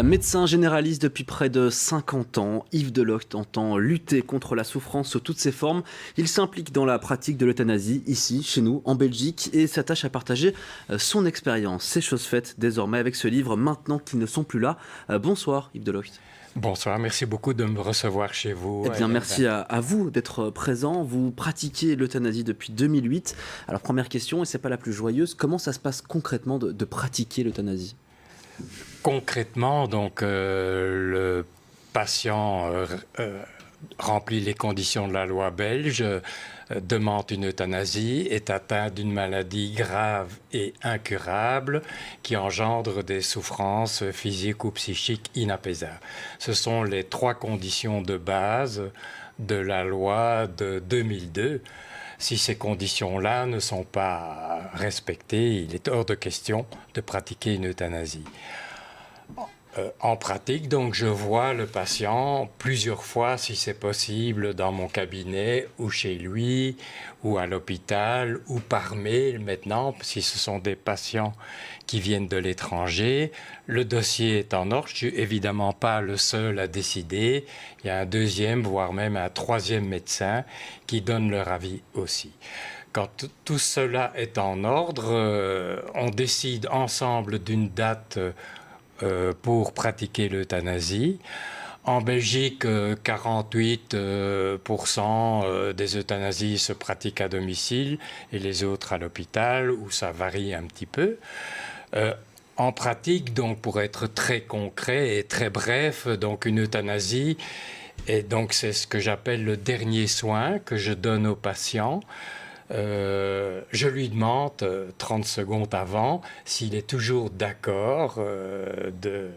Médecin généraliste depuis près de 50 ans, Yves Delocht entend lutter contre la souffrance sous toutes ses formes. Il s'implique dans la pratique de l'euthanasie, ici, chez nous, en Belgique, et s'attache à partager son expérience. C'est chose faite désormais avec ce livre, Maintenant qu'ils ne sont plus là. Bonsoir Yves Delocht. Bonsoir, merci beaucoup de me recevoir chez vous. Eh bien, merci à vous d'être présent. Vous pratiquez l'euthanasie depuis 2008. Alors, première question, et c'est pas la plus joyeuse, comment ça se passe concrètement de pratiquer l'euthanasie ? Concrètement, donc, le patient remplit les conditions de la loi belge, demande une euthanasie, est atteint d'une maladie grave et incurable qui engendre des souffrances physiques ou psychiques inapaisables. Ce sont les trois conditions de base de la loi de 2002. Si ces conditions-là ne sont pas respectées, il est hors de question de pratiquer une euthanasie. En pratique, donc, je vois le patient plusieurs fois, si c'est possible, dans mon cabinet ou chez lui, ou à l'hôpital, ou par mail maintenant, si ce sont des patients qui viennent de l'étranger. Le dossier est en ordre, je ne suis évidemment pas le seul à décider. Il y a un deuxième, voire même un troisième médecin qui donne leur avis aussi. Quand tout cela est en ordre, on décide ensemble d'une date pour pratiquer l'euthanasie. En Belgique, 48% des euthanasies se pratiquent à domicile et les autres à l'hôpital, où ça varie un petit peu. En pratique, donc, pour être très concret et très bref, donc une euthanasie, et donc c'est ce que j'appelle le dernier soin que je donne au patient. Je lui demande 30 secondes avant s'il est toujours d'accord de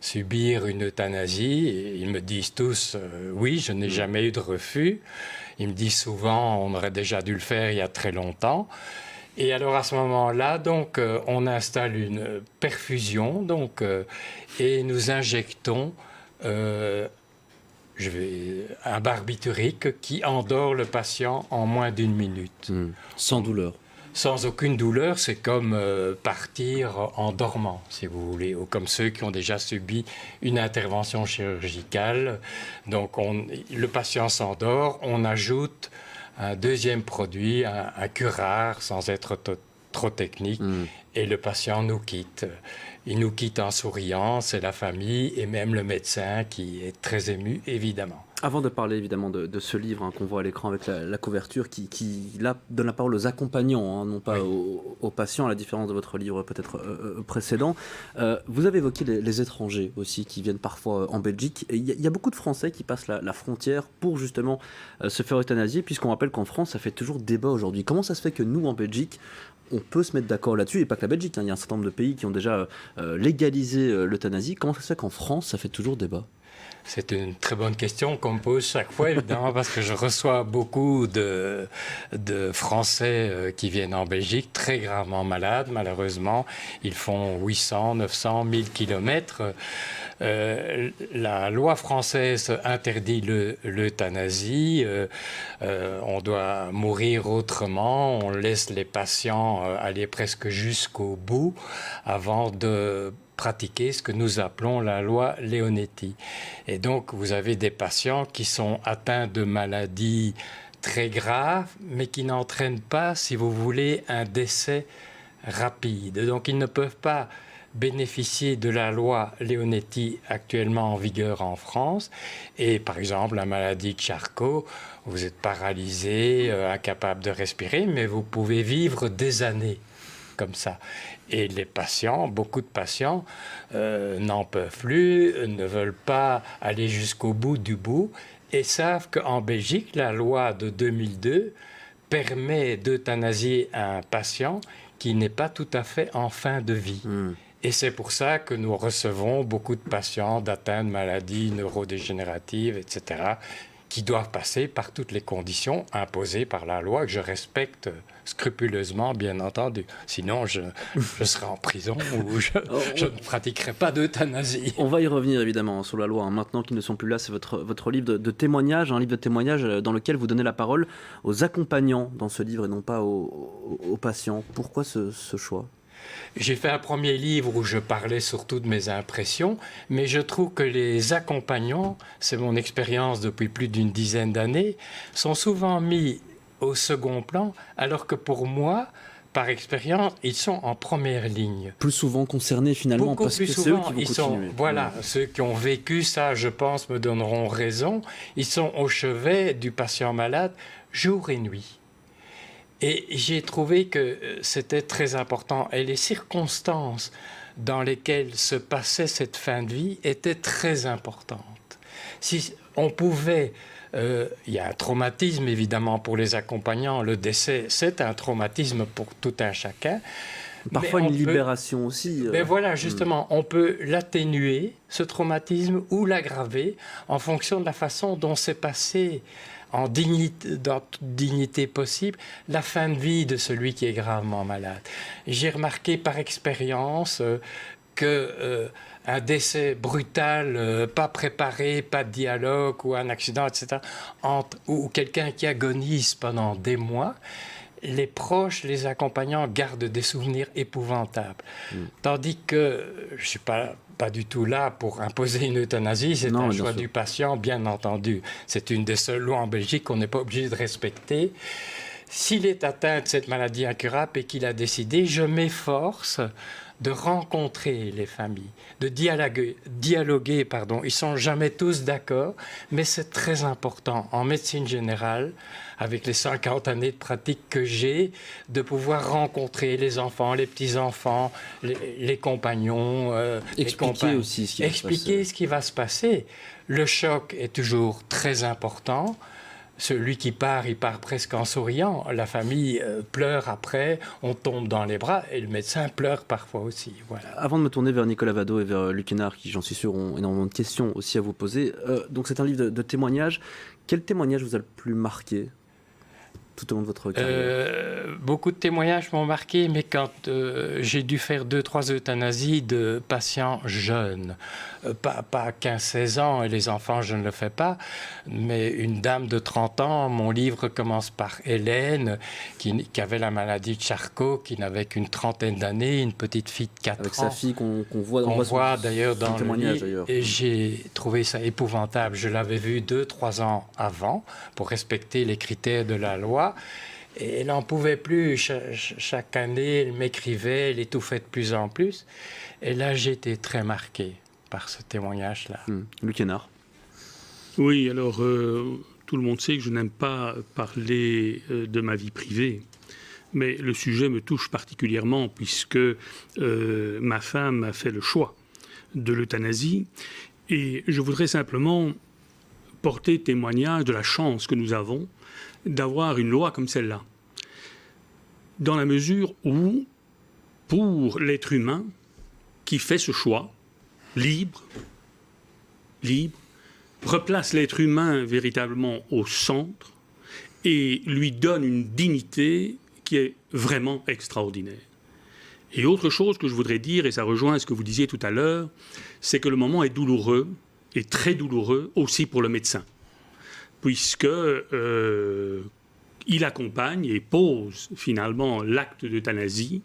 subir une euthanasie. Et ils me disent tous oui, je n'ai jamais eu de refus. Ils me disent souvent on aurait déjà dû le faire il y a très longtemps. Et alors à ce moment-là, donc, on installe une perfusion donc, et nous injectons un barbiturique qui endort le patient en moins d'une minute. Sans douleur. Sans aucune douleur, c'est comme partir en dormant, si vous voulez, ou comme ceux qui ont déjà subi une intervention chirurgicale. Donc le patient s'endort, on ajoute un deuxième produit, un curare, sans être trop technique, et le patient nous quitte. Il nous quitte en souriant, c'est la famille et même le médecin qui est très ému, évidemment. Avant de parler évidemment de ce livre qu'on voit à l'écran avec la couverture qui là, donne la parole aux accompagnants, non pas aux patients, à la différence de votre livre peut-être précédent. Vous avez évoqué les étrangers aussi qui viennent parfois en Belgique. Il y a beaucoup de Français qui passent la frontière pour justement se faire euthanasier, puisqu'on rappelle qu'en France, ça fait toujours débat aujourd'hui. Comment ça se fait que nous, en Belgique, on peut se mettre d'accord là-dessus, et pas que la Belgique, il y a un certain nombre de pays qui ont déjà légalisé l'euthanasie. Comment ça se fait qu'en France, ça fait toujours débat ? C'est une très bonne question qu'on me pose chaque fois, évidemment, parce que je reçois beaucoup de Français qui viennent en Belgique, très gravement malades, malheureusement. Ils font 800, 900, 1000 kilomètres. La loi française interdit l'euthanasie. On doit mourir autrement. On laisse les patients aller presque jusqu'au bout avant de pratiquer ce que nous appelons la loi Leonetti. Et donc, vous avez des patients qui sont atteints de maladies très graves, mais qui n'entraînent pas, si vous voulez, un décès rapide. Donc, ils ne peuvent pas bénéficier de la loi Leonetti actuellement en vigueur en France. Et par exemple, la maladie de Charcot, vous êtes paralysé, incapable de respirer, mais vous pouvez vivre des années comme ça. Et les patients, beaucoup de patients, n'en peuvent plus, ne veulent pas aller jusqu'au bout du bout et savent qu'en Belgique, la loi de 2002 permet d'euthanasier un patient qui n'est pas tout à fait en fin de vie. Et c'est pour ça que nous recevons beaucoup de patients atteints de maladies neurodégénératives, etc., qui doivent passer par toutes les conditions imposées par la loi, que je respecte scrupuleusement, bien entendu. Sinon, je serai en prison ou je ne pratiquerai pas d'euthanasie. On va y revenir évidemment sur la loi. Maintenant qu'ils ne sont plus là, c'est votre livre de témoignages, un livre de témoignages dans lequel vous donnez la parole aux accompagnants dans ce livre et non pas aux patients. Pourquoi ce choix ? J'ai fait un premier livre où je parlais surtout de mes impressions, mais je trouve que les accompagnants, c'est mon expérience depuis plus d'une dizaine d'années, sont souvent mis au second plan, alors que pour moi, par expérience, ils sont en première ligne. Plus souvent concernés finalement, Beaucoup parce plus que c'est eux souvent, qui vont ils continuer. sont, voilà, ceux qui ont vécu ça, je pense, me donneront raison. Ils sont au chevet du patient malade, jour et nuit. Et j'ai trouvé que c'était très important. Et les circonstances dans lesquelles se passait cette fin de vie étaient très importantes. Si on pouvait... il y a un traumatisme, évidemment, pour les accompagnants. Le décès, c'est un traumatisme pour tout un chacun. Parfois une libération aussi. Mais voilà, justement, on peut l'atténuer, ce traumatisme, ou l'aggraver en fonction de la façon dont s'est passé en dignité, dans toute dignité possible, la fin de vie de celui qui est gravement malade. J'ai remarqué par expérience qu'un décès brutal, pas préparé, pas de dialogue, ou un accident, etc., ou quelqu'un qui agonise pendant des mois, les proches, les accompagnants gardent des souvenirs épouvantables. Tandis que je ne suis pas du tout là pour imposer une euthanasie, c'est un choix du patient, bien entendu. C'est une des seules lois en Belgique qu'on n'est pas obligé de respecter. S'il est atteint de cette maladie incurable et qu'il a décidé, je m'efforce de rencontrer les familles, de dialoguer, pardon. Ils ne sont jamais tous d'accord, mais c'est très important en médecine générale, avec les 50 années de pratique que j'ai, de pouvoir rencontrer les enfants, les petits-enfants, les compagnons. Expliquer aussi ce qui va se passer. Expliquer ce qui va se passer. Le choc est toujours très important. Celui qui part, il part presque en souriant. La famille pleure après, on tombe dans les bras et le médecin pleure parfois aussi. Voilà. Avant de me tourner vers Nicolas Vado et vers Luc Hénard, qui, j'en suis sûr, ont énormément de questions aussi à vous poser. Donc c'est un livre de témoignages. Quel témoignage vous a le plus marqué tout au long de votre carrière? Beaucoup de témoignages m'ont marqué, mais quand j'ai dû faire 2-3 euthanasies de patients jeunes, pas 15-16 ans, et les enfants, je ne le fais pas, mais une dame de 30 ans, mon livre commence par Hélène, qui avait la maladie de Charcot, qui n'avait qu'une trentaine d'années, une petite fille de 4 ans. Avec sa fille qu'on voit, on voit d'ailleurs dans le témoignage. livre, et j'ai trouvé ça épouvantable. Je l'avais vu 2-3 ans avant, pour respecter les critères de la loi. Et elle n'en pouvait plus. Chaque année, elle m'écrivait, elle étouffait de plus en plus. Et là, j'ai été très marqué par ce témoignage-là. Luc Hénard. Oui, alors, tout le monde sait que je n'aime pas parler de ma vie privée. Mais le sujet me touche particulièrement puisque ma femme a fait le choix de l'euthanasie. Et je voudrais simplement porter témoignage de la chance que nous avons d'avoir une loi comme celle-là. Dans la mesure où, pour l'être humain qui fait ce choix, libre, replace l'être humain véritablement au centre et lui donne une dignité qui est vraiment extraordinaire. Et autre chose que je voudrais dire, et ça rejoint ce que vous disiez tout à l'heure, c'est que le moment est douloureux, et très douloureux aussi pour le médecin, puisque il accompagne et pose finalement l'acte d'euthanasie.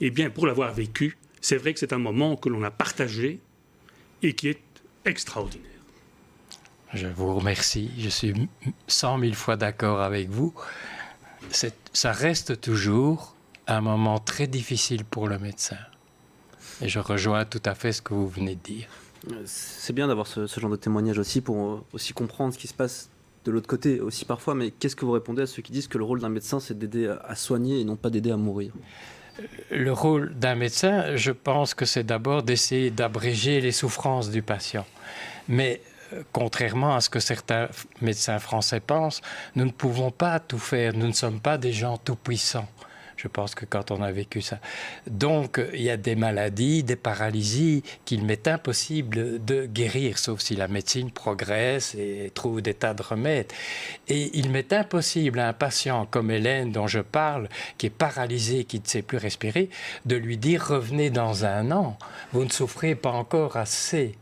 Et bien, pour l'avoir vécu, c'est vrai que c'est un moment que l'on a partagé et qui est extraordinaire. Je vous remercie. Je suis 100 000 fois d'accord avec vous. Ça reste toujours un moment très difficile pour le médecin. Et je rejoins tout à fait ce que vous venez de dire. C'est bien d'avoir ce genre de témoignage aussi pour aussi comprendre ce qui se passe de l'autre côté aussi parfois, mais qu'est-ce que vous répondez à ceux qui disent que le rôle d'un médecin, c'est d'aider à soigner et non pas d'aider à mourir? Le rôle d'un médecin, je pense que c'est d'abord d'essayer d'abréger les souffrances du patient. Mais contrairement à ce que certains médecins français pensent, nous ne pouvons pas tout faire, nous ne sommes pas des gens tout-puissants. Je pense que quand on a vécu ça. Donc, il y a des maladies, des paralysies qu'il m'est impossible de guérir, sauf si la médecine progresse et trouve des tas de remèdes. Et il m'est impossible à un patient comme Hélène, dont je parle, qui est paralysé, qui ne sait plus respirer, de lui dire « revenez dans 1 an, vous ne souffrez pas encore assez ».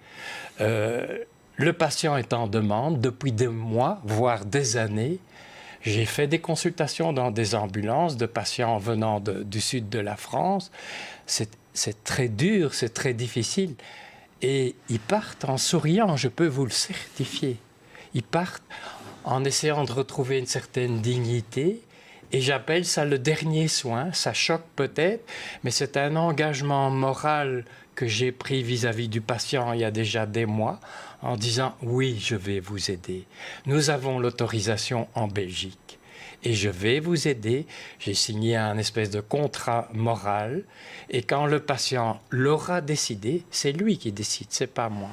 Le patient est en demande depuis des mois, voire des années. J'ai fait des consultations dans des ambulances de patients venant du sud de la France. C'est très dur, c'est très difficile. Et ils partent en souriant, je peux vous le certifier. Ils partent en essayant de retrouver une certaine dignité. Et j'appelle ça le dernier soin. Ça choque peut-être, mais c'est un engagement moral que j'ai pris vis-à-vis du patient il y a déjà des mois, en disant « Oui, je vais vous aider. Nous avons l'autorisation en Belgique et je vais vous aider. » J'ai signé un espèce de contrat moral et quand le patient l'aura décidé, c'est lui qui décide, c'est pas moi.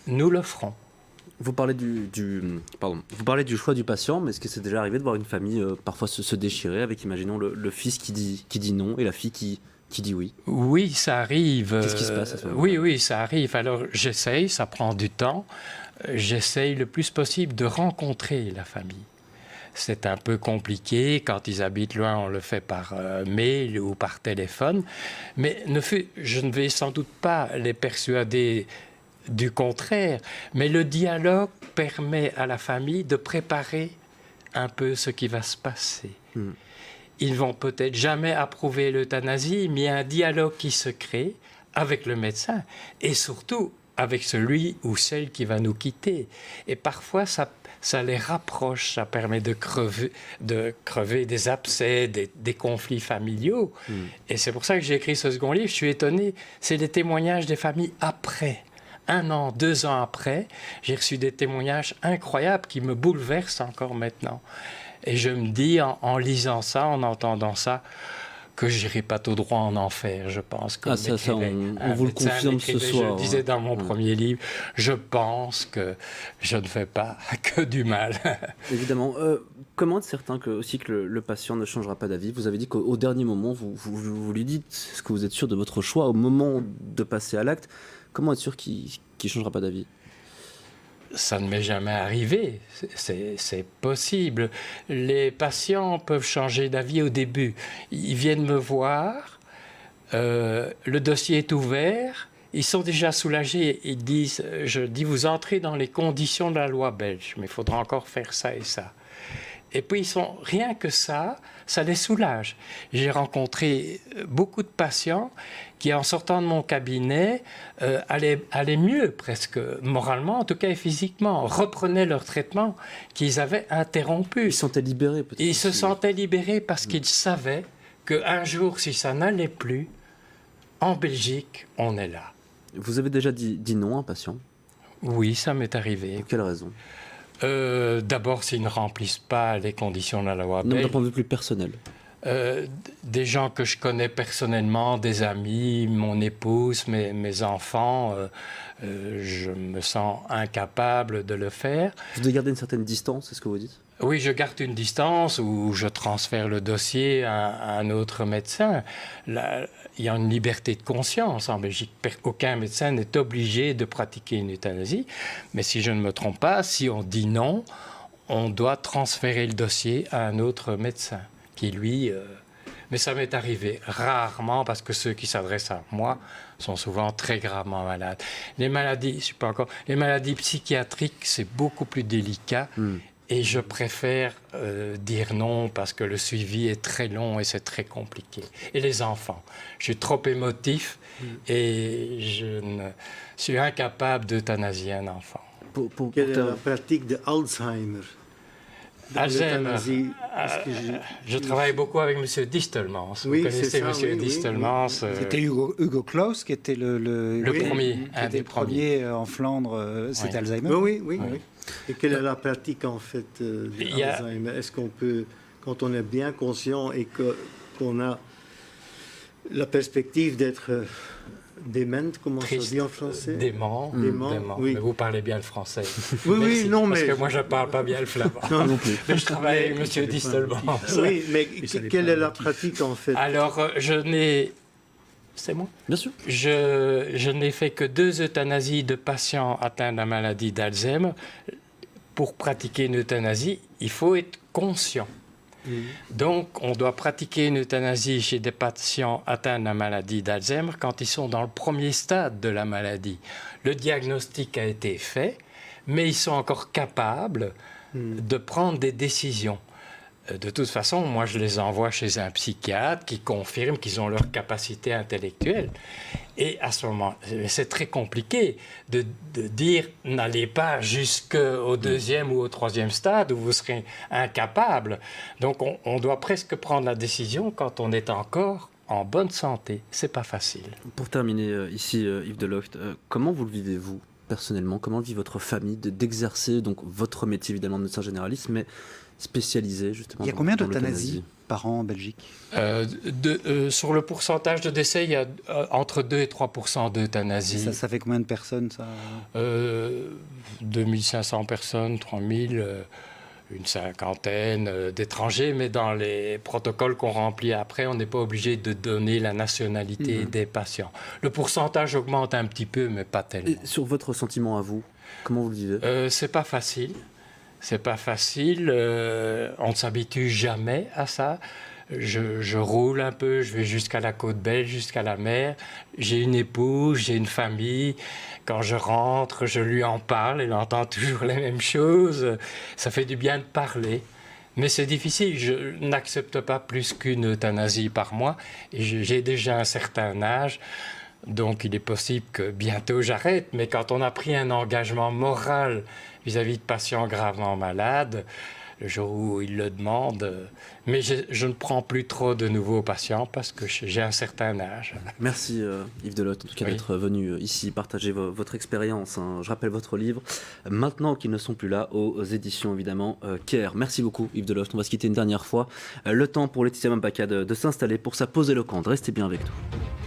Nous le ferons. Vous parlez vous parlez du choix du patient, mais est-ce que c'est déjà arrivé de voir une famille parfois se déchirer avec, imaginons, le fils qui dit non et la fille qui dit oui? Oui, ça arrive. Qu'est-ce qui se passe à ce moment-là? Oui, ça arrive. Alors j'essaye, ça prend du temps. J'essaye le plus possible de rencontrer la famille. C'est un peu compliqué. Quand ils habitent loin, on le fait par mail ou par téléphone. Mais je ne vais sans doute pas les persuader du contraire. Mais le dialogue permet à la famille de préparer un peu ce qui va se passer. Ils vont peut-être jamais approuver l'euthanasie, mais il y a un dialogue qui se crée avec le médecin et surtout avec celui ou celle qui va nous quitter. Et parfois, ça les rapproche, ça permet de crever des abcès, des conflits familiaux. Et c'est pour ça que j'ai écrit ce second livre. Je suis étonné, c'est les témoignages des familles après. 1 an, 2 ans après, j'ai reçu des témoignages incroyables qui me bouleversent encore maintenant. Et je me dis, en lisant ça, en entendant ça, que je n'irai pas tout droit en enfer, je pense. Ah, ça, on vous le confirme ce soir. Je disais dans mon premier livre, je pense que je ne fais pas que du mal. Évidemment. Comment être certain aussi que le patient ne changera pas d'avis? Vous avez dit qu'au dernier moment, vous lui dites, est-ce que vous êtes sûr de votre choix au moment de passer à l'acte? Comment être sûr qu'il ne changera pas d'avis? Ça ne m'est jamais arrivé, c'est possible. Les patients peuvent changer d'avis au début. Ils viennent me voir, le dossier est ouvert, ils sont déjà soulagés. Ils disent, je dis, vous entrez dans les conditions de la loi belge, mais il faudra encore faire ça et ça. Et puis, rien que ça les soulage. J'ai rencontré beaucoup de patients qui, en sortant de mon cabinet, allaient mieux, presque moralement, en tout cas et physiquement, reprenaient leur traitement qu'ils avaient interrompu. Ils se sentaient libérés, peut-être. Ils se sentaient libérés parce qu'ils savaient qu'un jour, si ça n'allait plus, en Belgique, on est là. Vous avez déjà dit non à un patient? Oui, ça m'est arrivé. Pour quelle raison? D'abord, s'ils ne remplissent pas les conditions de la loi belge. Non, d'un point de vue plus personnel. Des gens que je connais personnellement, des amis, mon épouse, mes enfants, je me sens incapable de le faire. Vous devez garder une certaine distance, c'est ce que vous dites? Oui, je garde une distance ou je transfère le dossier à un autre médecin. Là, il y a une liberté de conscience en Belgique. Aucun médecin n'est obligé de pratiquer une euthanasie. Mais si je ne me trompe pas, si on dit non, on doit transférer le dossier à un autre médecin qui, lui... Mais ça m'est arrivé rarement parce que ceux qui s'adressent à moi sont souvent très gravement malades. Les maladies psychiatriques, c'est beaucoup plus délicat. Et je préfère dire non parce que le suivi est très long et c'est très compliqué. Et les enfants, je suis trop émotif et je suis incapable d'euthanasier un enfant. Quelle est la pratique de Alzheimer? Alzheimer. Je travaille beaucoup avec M. Distelmans. Oui, vous connaissez M. Distelmans. C'était Hugo Claus qui était le premier, un des premiers en Flandre. C'était Alzheimer. Oui. Et quelle est la pratique en fait d'Alzheimer? Est-ce qu'on peut, quand on est bien conscient et qu'on a la perspective d'être dément, comment ça se dit en français? Dément. Oui. Mais vous parlez bien le français. Oui, non, mais... Parce que moi, je ne parle pas bien le flamand. Non plus. Mais je travaille avec M. Distelmans. Oui, mais quelle est la pratique en fait? Alors, c'est moi? Bien sûr. Je n'ai fait que 2 euthanasies de patients atteints de la maladie d'Alzheimer. Pour pratiquer une euthanasie, il faut être conscient. Donc, on doit pratiquer une euthanasie chez des patients atteints de la maladie d'Alzheimer quand ils sont dans le premier stade de la maladie. Le diagnostic a été fait, mais ils sont encore capables de prendre des décisions. de toute façon, moi, je les envoie chez un psychiatre qui confirme qu'ils ont leur capacité intellectuelle. Et à ce moment, c'est très compliqué de dire n'allez pas jusqu'au 2e ou au 3e stade où vous serez incapable. Donc, on doit presque prendre la décision quand on est encore en bonne santé. C'est pas facile. Pour terminer ici, Yves Delocht, comment vous le vivez, vous, personnellement? Comment vit votre famille d'exercer donc votre métier, évidemment, de médecin généraliste, mais spécialisé, justement? Il y a combien d'euthanasie par an en Belgique? Sur le pourcentage de décès, il y a entre 2 et 3% d'euthanasie. Ça fait combien de personnes, ça? 2500 personnes, 3000... une cinquantaine d'étrangers, mais dans les protocoles qu'on remplit après, on n'est pas obligé de donner la nationalité des patients. Le pourcentage augmente un petit peu, mais pas tellement. Et sur votre sentiment à vous, comment vous le vivez? C'est pas facile. C'est pas facile. On ne s'habitue jamais à ça. Je roule un peu, je vais jusqu'à la côte belge, jusqu'à la mer. J'ai une épouse, j'ai une famille. Quand je rentre, je lui en parle, elle entend toujours les mêmes choses. Ça fait du bien de parler. Mais c'est difficile, je n'accepte pas plus qu'une euthanasie par mois. Et j'ai déjà un certain âge, donc il est possible que bientôt j'arrête. Mais quand on a pris un engagement moral vis-à-vis de patients gravement malades, le jour où ils le demandent. Mais je ne prends plus trop de nouveaux patients parce que j'ai un certain âge. Merci Yves Delocht, en tout cas, d'être venu ici partager votre expérience. Je rappelle votre livre, Maintenant qu'ils ne sont plus là, aux éditions évidemment Care. Merci beaucoup Yves Delocht. On va se quitter une dernière fois. Le temps pour Laetitia Mbaka de s'installer pour sa pause éloquente. Restez bien avec nous.